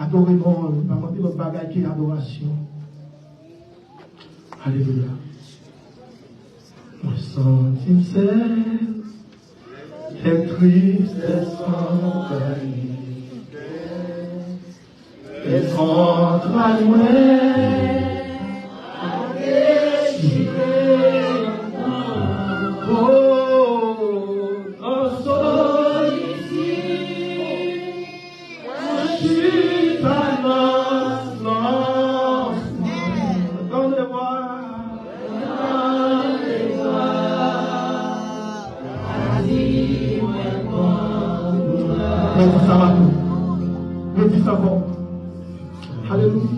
Adorer bon, pas monter notre bagage qui est adoration. Alléluia. Moi senti seul, et triste sans panique, et sans traîner. Alléluia.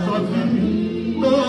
Sorti,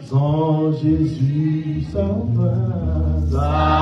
Sans Jésus, ça va, Jésus,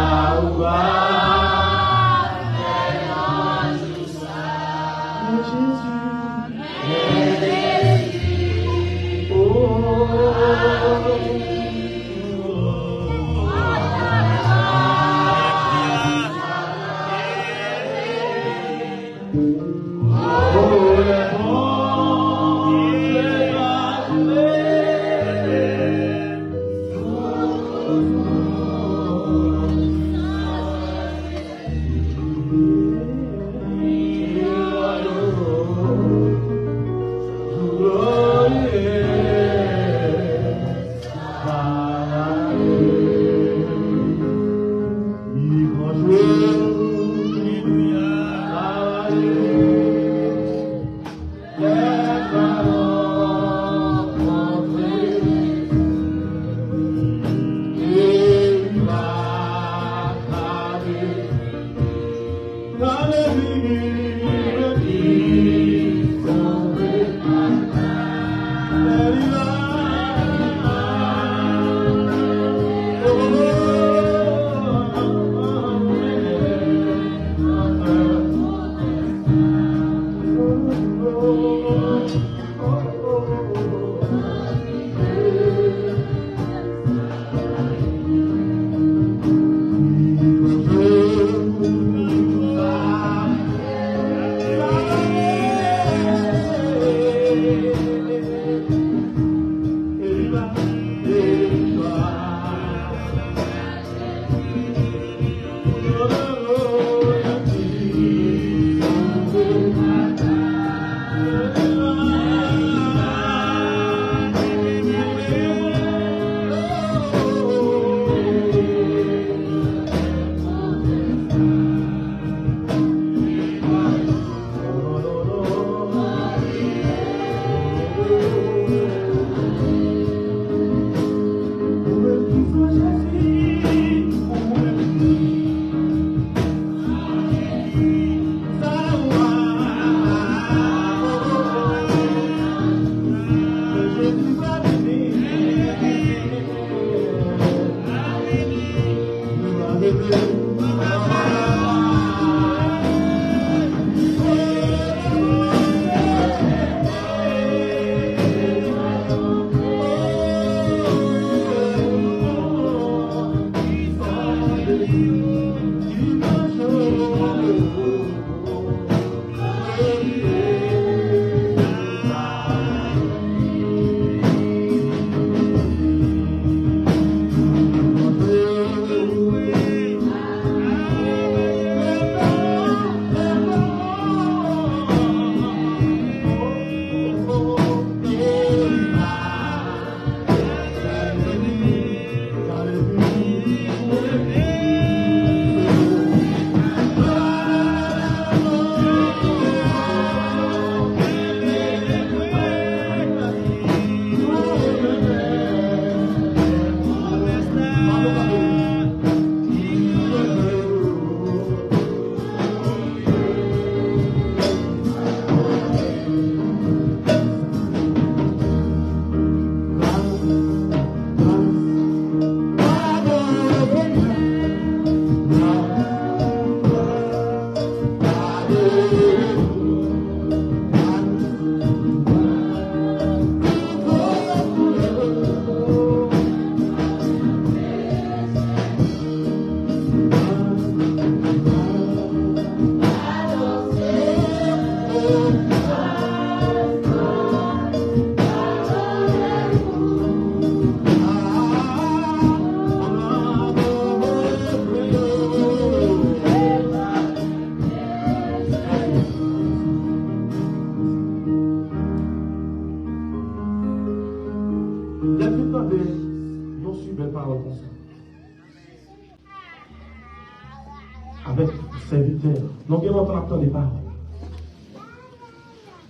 avec serviteurs. Nous bien entendre des paroles.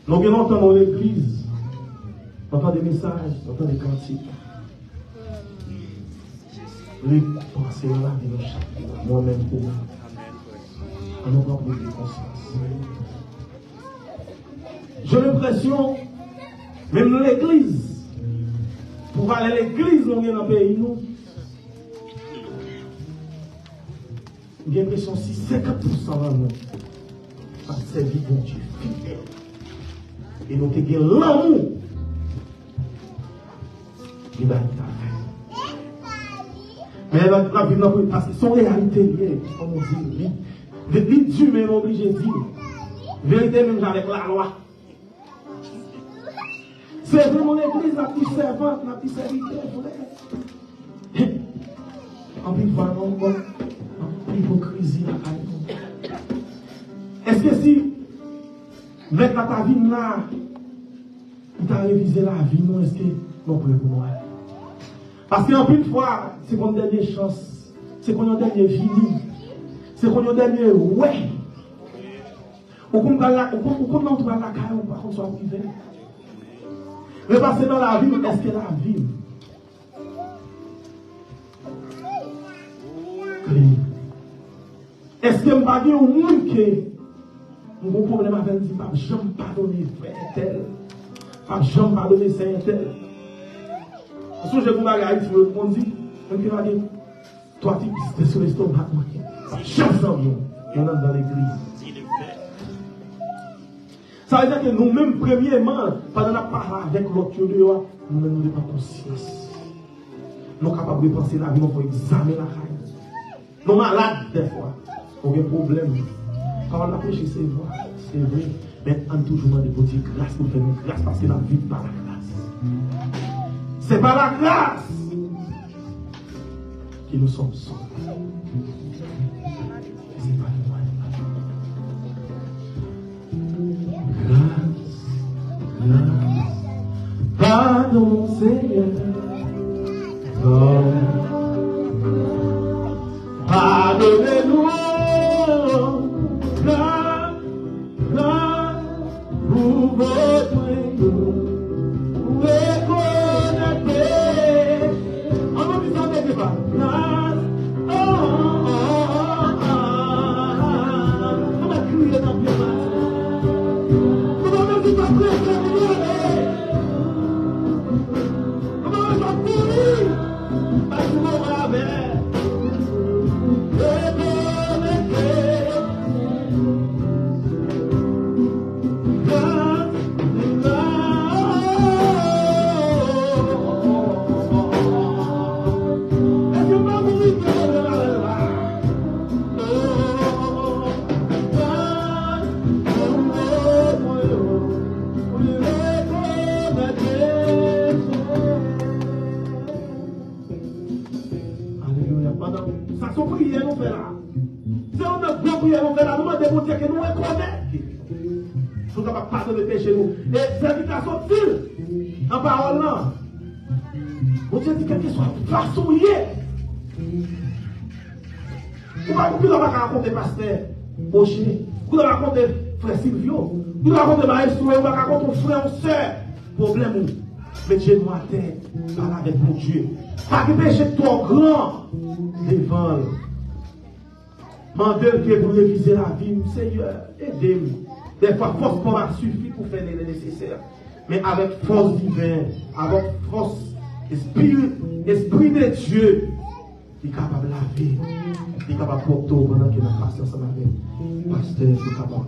Nous bien entendre l'église. Nous entendre des messages, nous entendre des cantiques. les pensées dans la vie de chaque moi-même pour moi. On n'a pas pris de conscience. J'ai l'impression, même l'église, pour aller à l'église, nous sommes dans le pays, nous. J'ai l'impression que si 50% de nous, ça servit bon Dieu fidèle. Et nous avons l'amour. Il va être mais la vie n'a pas parce que son réalité liée, comme on dit, Dieu même obligé de dire. Vérité même avec la loi. C'est vraiment l'église, la petite servante, la petite serviteur. En plus, voilà, en hypocrisie là. Est-ce que si, avec ta vie là, il t'a révisé la vie, non, est-ce que non pour moi? Parce qu'en plus de fois, c'est qu'on a une dernière chance, c'est qu'on a une dernière vie, c'est qu'on a une dernière ouais. Ou qu'on a la caille, ou pas qu'on soit privé. Mais parce que dans la vie, est-ce que la vie est-ce que je ne pas dire au monde que mon problème avec lui, je ne vais pas pardonner tel, je ne vais pas pardonner tel. Parce que je vous bagaille, si vous me dites, toi tu es sur l'estomac, chaque jour, on entre dans l'église. Ça veut dire que nous-mêmes, premièrement, pendant la parole avec l'autre, nous-mêmes, nous n'avons pas conscience. Nous sommes capables de penser la vie, nous faut examiner la vie. Nous sommes malades des fois. On a un problème. Quand on a péché, c'est vrai. Mais on a toujours demandé pour dire grâce pour faire nous grâce parce que la vie n'est pas la grâce. C'est pas la grâce que nous sommes sauvés. C'est pas le moyen. Grâce, pardon Seigneur. Pardonnez-nous, grâce, pour votre amour. Et servication de en parole là. Vous dites que quelque soit façonné. Vous ne pouvez pas raconter pasteur Rocher. Vous ne pouvez pas raconter frère Silvio. Vous ne pouvez pas raconter maestro. Vous ne pouvez pas raconter frère ou soeur. Problème. Mais Dieu nous a terre. Parle avec mon Dieu. Pas que péché trop grand devant. Mandez que vous révisez la vie. Seigneur, aidez-moi. Des fois, force pour suffit pour faire le nécessaire. Mais avec force divine, avec force, esprit de Dieu, il est capable de laver. Il est capable de porter pendant qu'il a passé ensemble avec. Pasteur, il est capable.